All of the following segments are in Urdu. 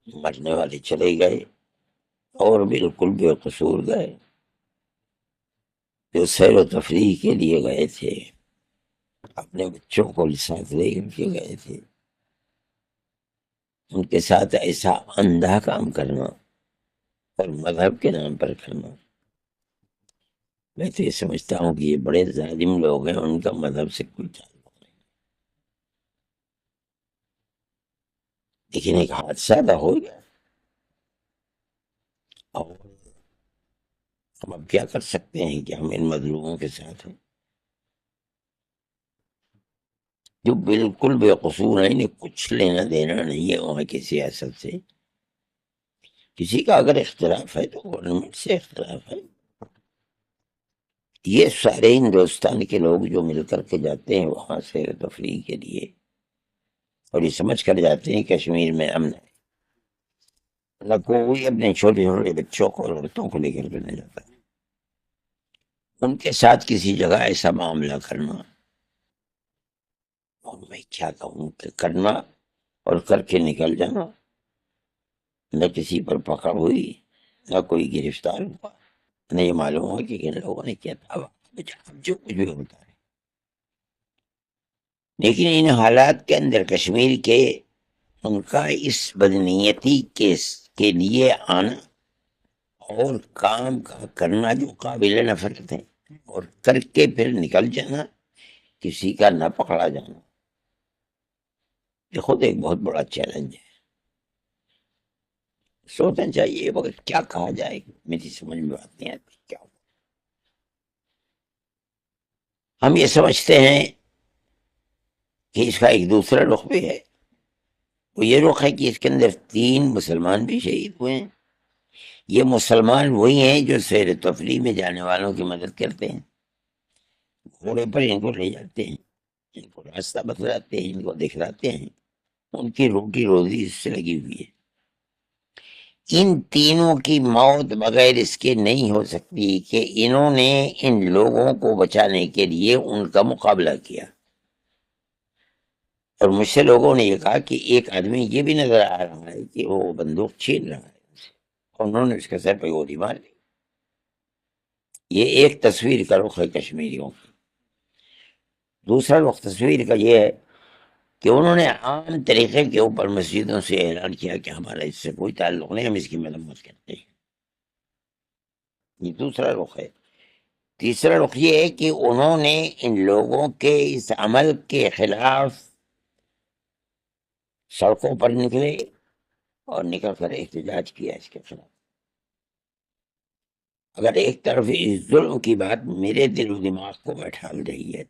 مرنے والے چلے گئے اور بالکل بے قصور گئے، جو سیر و تفریح کے لیے گئے تھے، اپنے بچوں کو ساتھ لے کے گئے تھے، ان کے ساتھ ایسا اندھا کام کرنا اور مذہب کے نام پر کرنا، میں تو یہ سمجھتا ہوں کہ یہ بڑے ظالم لوگ ہیں، ان کا مذہب سے کوئی تعلق نہیں۔ لیکن ایک حادثہ تو ہو گیا، اور ہم اب کیا کر سکتے ہیں کہ ہم ان مظلوموں کے ساتھ ہیں جو بالکل بے قصور ہیں، انہیں کچھ لینا دینا نہیں ہے وہاں کی سیاست سے۔ کسی کا اگر اختلاف ہے تو گورنمنٹ سے اختلاف ہے۔ یہ سارے ہندوستان کے لوگ جو مل کر کے جاتے ہیں وہاں سے تفریح کے لیے، اور یہ سمجھ کر جاتے ہیں کشمیر میں امن ہے، نہ کوئی اپنے چھوٹے چھوٹے بچوں کو اور عورتوں کو لے کر کے نہیں جاتا، ان کے ساتھ کسی جگہ ایسا معاملہ کرنا، اور میں کیا کہوں کہ کرنا اور کر کے نکل جانا، نہ کسی پر پکڑ ہوئی، نہ کوئی گرفتار ہوا، نہ یہ معلوم ہوا کہ کن لوگوں نے کیا تھا، اب جو کچھ بھی ہوتا ہے۔ لیکن ان حالات کے اندر کشمیر کے ان کا اس بدنیتی کے لیے آنا اور کام کا کرنا جو قابل نفرت ہے، اور کر کے پھر نکل جانا، کسی کا نہ پکڑا جانا، یہ خود ایک بہت بڑا چیلنج ہے۔ سوچنا چاہیے مگر کیا کہا جائے، میری سمجھ میں بات نہیں آتی کیا ہو۔ ہم یہ سمجھتے ہیں کہ اس کا ایک دوسرا رخ بھی ہے، وہ یہ رخ ہے کہ اس کے اندر 3 مسلمان بھی شہید ہوئے ہیں۔ یہ مسلمان وہی ہیں جو سیر تفریح میں جانے والوں کی مدد کرتے ہیں، گھوڑے پر ان کو لے جاتے ہیں، ان کو راستہ بتلاتے ہیں، ان کو دکھلاتے ہیں، ان کی روٹی روزی اس سے لگی ہوئی ہے۔ ان تینوں کی موت بغیر اس کے نہیں ہو سکتی کہ انہوں نے ان لوگوں کو بچانے کے لیے ان کا مقابلہ کیا۔ اور مجھ سے لوگوں نے یہ کہا کہ ایک آدمی یہ بھی نظر آ رہا ہے کہ وہ بندوق چھین رہا ہے ان سے، اور انہوں نے اس کے سر پہ گولی مار دی۔ یہ ایک تصویر کا رخ ہے کشمیریوں کی۔ دوسرا رخ تصویر کا یہ ہے کہ انہوں نے عام طریقے کے اوپر مسجدوں سے اعلان کیا کہ ہمارا اس سے کوئی تعلق نہیں، ہم اس کی مذمت کرتے ہیں۔ یہ دوسرا رخ ہے۔ تیسرا رخ یہ ہے کہ انہوں نے ان لوگوں کے اس عمل کے خلاف سڑکوں پر نکلے اور نکل کر احتجاج کیا اس کے خلاف۔ اگر ایک طرف اس ظلم کی بات میرے دل و دماغ کو بیٹھال رہی ہے،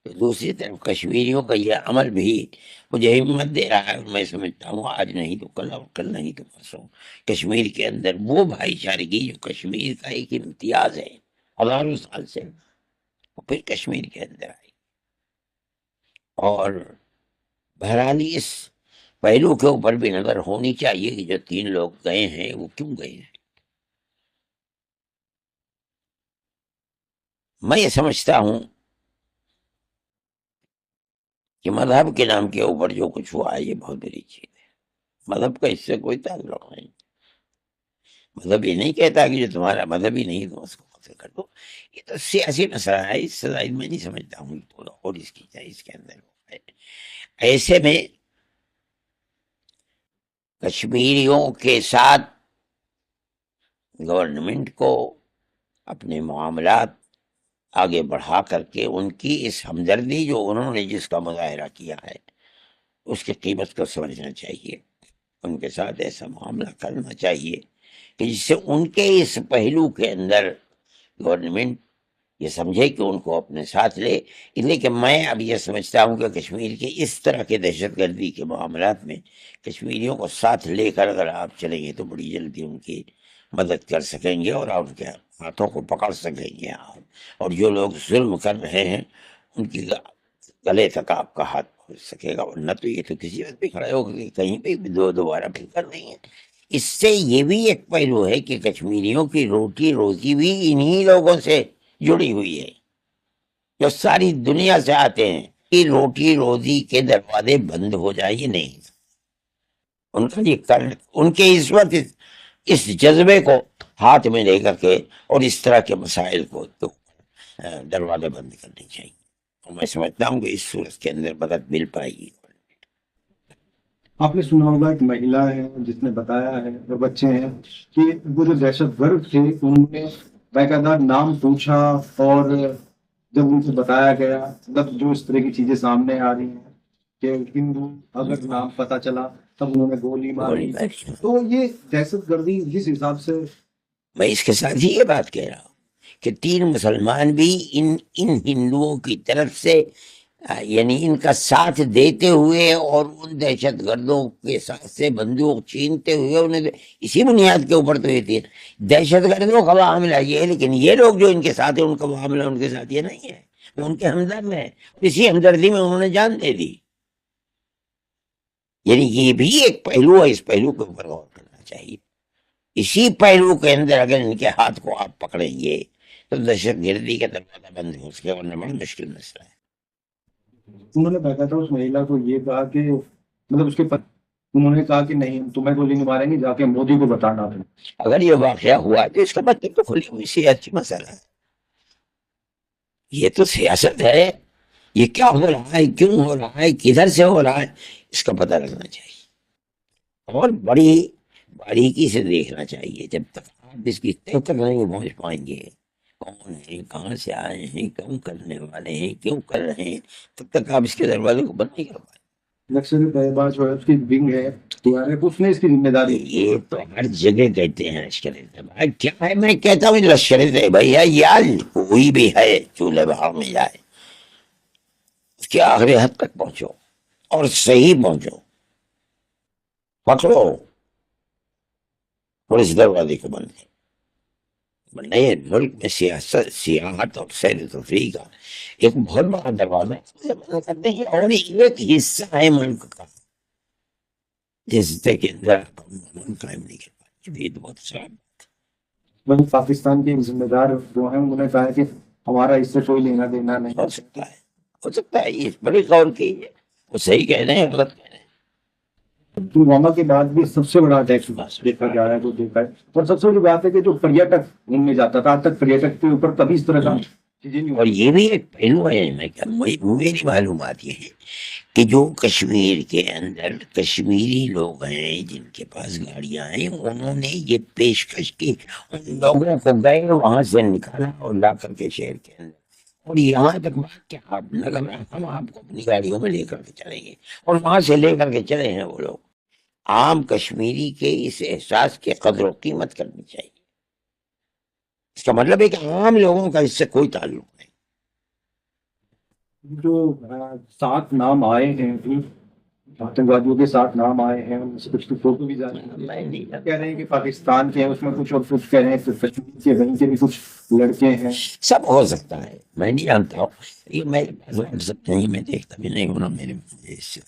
تو دوسری طرف کشمیریوں کا یہ عمل بھی مجھے ہمت دے رہا ہے، اور میں سمجھتا ہوں آج نہیں تو کل، اور کل نہیں تو پرسوں کشمیر کے اندر وہ بھائی چارگی جو کشمیر کا ایک امتیاز ہے ہزاروں سال سے، وہ پھر کشمیر کے اندر آئی۔ اور بہرحال اس پہلو کے اوپر بھی نظر ہونی چاہیے کہ جو 3 لوگ گئے ہیں وہ کیوں گئے ہیں۔ میں یہ سمجھتا ہوں کہ مذہب کے نام کے اوپر جو کچھ ہوا ہے یہ بہت بڑی چیز ہے۔ مذہب کا اس سے کوئی تعلق نہیں۔ مذہب یہ نہیں کہتا کہ جو تمہارا مذہب ہی نہیں تم اس کو قتل کر دو، یہ تو سیاسی مسئلہ ہے، اس سے زائد میں نہیں سمجھتا ہوں اور اس کے اندر ہے۔ ایسے میں کشمیریوں کے ساتھ گورنمنٹ کو اپنے معاملات آگے بڑھا کر کے ان کی اس ہمدردی جو انہوں نے جس کا مظاہرہ کیا ہے اس کی قیمت کو سمجھنا چاہیے، ان کے ساتھ ایسا معاملہ کرنا چاہیے کہ جس سے ان کے اس پہلو کے اندر گورنمنٹ یہ سمجھے کہ ان کو اپنے ساتھ لے۔ اس لیے کہ میں اب یہ سمجھتا ہوں کہ کشمیر کے اس طرح کے دہشت گردی کے معاملات میں کشمیریوں کو ساتھ لے کر اگر آپ چلیں گے تو بڑی جلدی ان کی مدد کر سکیں گے، اور آپ ان کے ہاتھوں کو پکڑ سکیں گے آپ، اور جو لوگ ظلم کر رہے ہیں ان کی گلے تک آپ کا ہاتھ پہنچ سکے گا، ورنہ تو یہ تو کسی وقت بھی کھڑے ہو کے کہیں پہ بھی دوبارہ پھر کر دیں گے۔ اس سے یہ بھی ایک پہلو ہے کہ کشمیریوں کی روٹی روزی بھی انہی لوگوں سے جڑی ہوئی ہے جو ساری دنیا سے آتے ہیں۔ یہ روٹی روزی کے دروازے بند ہو جائیں، یہ نہیں۔ ان کا یہ ان کے اس وقت اس جذبے کو ہاتھ میں لے کر کے اور اس طرح کے مسائل کو تو دروازے بند کرنے چاہیے، اور میں سمجھتا ہوں کہ اس صورت کے اندر مدد مل پائے گی۔ آپ نے سنا ہوگا ایک مہیلا ہے جس نے بتایا ہے اور بچے ہیں کہ وہ جو دہشت گرد تھے انہوں نے باقاعدہ نام پوچھا، اور جب ان سے بتایا گیا تب جو اس طرح کی چیزیں سامنے آ رہی ہیں کہ ہندو اگر نام پتہ چلا تب انہوں نے گولی ماری، تو یہ دہشت گردی جس حساب سے میں اس کے ساتھ ہی یہ بات کہہ رہا ہوں کہ 3 مسلمان بھی ان ہندوؤں کی طرف سے یعنی ان کا ساتھ دیتے ہوئے اور ان دہشت گردوں کے ساتھ سے بندوق چھینتے ہوئے انہیں اسی بنیاد کے اوپر تو یہ تھی دہشت گردوں کا معاملہ یہ ہے، لیکن یہ لوگ جو ان کے ساتھ ہیں ان کا معاملہ ان کے ساتھ یہ نہیں ہے، وہ ان کے ہمدرد ہیں، اسی ہمدردی میں انہوں نے جان دے دی۔ یعنی یہ بھی ایک پہلو ہے، اس پہلو کے اوپر غور کرنا چاہیے۔ اسی پہلو کے اندر اگر ان کے ہاتھ کو آپ پکڑیں گے تو دہشت گردی کا دروازہ بند ہو سکے، ورنہ بڑا مشکل مسئلہ ہے۔ انہوں نے باقاعدہ اس مہیلا کو یہ کہا کہ مطلب اس کے انہوں نے کہا کہ نہیں تمہیں گولی نہیں ماریں گے، جا کے مودی کو بتانا تھا۔ اگر یہ واقعہ ہوا تو اس کا مطلب تو کھلی ہوئی سیاسی مسئلہ ہے، یہ تو سیاست ہے، یہ کیا ہو رہا ہے، کیوں ہو رہا ہے، کدھر سے ہو رہا ہے، اس کا پتہ لگنا چاہیے اور بڑی باریکی سے دیکھنا چاہیے۔ جب تک آپ اس کی تہ تک نہیں پہنچ پائیں گے کون ہیں، کہاں سے آئے ہیں، کیوں کرنے والے ہیں، کیوں کر رہے ہیں، تب تک آپ اس کے دروازے کو بند نہیں کر پائیں۔ لشکر طیبہ جو ہے اس کی ونگ ہے، اس نے اس کی ذمہ داری۔ یہ تو ہر جگہ کہتے ہیں لشکر طیبہ کیا ہے، میں کہتا ہوں لشکر طیبہ ہے یا کوئی بھی ہے چولہے بہار میں جائے، اس کے آخری حد تک پہنچو اور صحیح پہنچو، پکڑو اور اس دروازے کو بند کرو۔ نئے ملک میں سیاحت اور سیر و تفریح کا ایک بہت بڑا دروازہ ہے کرتے ہیں، اور ایک حصہ ہے ملک کا جس کے اندر قائم نہیں کر پائے، یہ تو بہت خراب۔ پاکستان کے ذمہ دار جو ہیں انہوں نے کہا کہ ہمارا اس سے کوئی لینا دینا نہیں۔ ہو سکتا ہے یہ بڑی غور کی ہے، وہ صحیح کہہ رہے ہیں، غلط کہہ رہے ہیں۔ پلوامہ کے بعد بھی سب سے بڑا اٹیک دیکھا جا رہا ہے، جو دیکھا ہے، اور سب سے بڑی بات ہے کہ جو پریٹک گھومنے جاتا تھا آج تک پریٹک کے اوپر کبھی اس طرح کا چیزیں نہیں۔ اور یہ بھی ایک پہلو ہے، میری معلومات یہ ہے کہ جو کشمیر کے اندر کشمیری لوگ ہیں جن کے پاس گاڑیاں ہیں، انہوں نے یہ پیشکش کی ان لوگوں کو، گئے وہاں سے نکالا اور لا کر کے شہر کے اندر، اور یہاں تک بات کہ آپ نہ گھبرائیں، ہم آپ کو اپنی گاڑیوں میں لے کر کے چلیں گے، اور وہاں سے لے کر کے چلے ہیں وہ لوگ۔ عام کشمیری کے اس احساس کی قدر و قیمت کرنی چاہیے، اس کا مطلب ہے کہ عام لوگوں کا اس سے کوئی تعلق نہیں۔ جو 7 نام آئے ہیں آتنکوادیوں کے 7 نام آئے ہیں، ان سے کچھ فوٹو بھی جانے کہہ رہے ہیں کہ پاکستان کے ہیں، اس میں کچھ اور کچھ کہہ رہے ہیں کہ کشمیر کے وہیں کے بھی کچھ لڑکے ہیں۔ سب ہو سکتا ہے، میں نہیں جانتا ہوں، یہ میرے پاس واٹسپ نہیں، میں دیکھتا بھی نہیں ہوں میرے اس سے،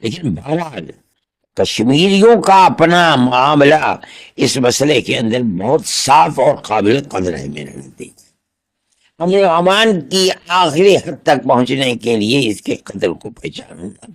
لیکن بہرحال کشمیریوں کا اپنا معاملہ اس مسئلے کے اندر بہت صاف اور قابل قدر ہے میرے نزدیک۔ ہمیں امان کی آخری حد تک پہنچنے کے لیے اس کے قدر کو پہچاننا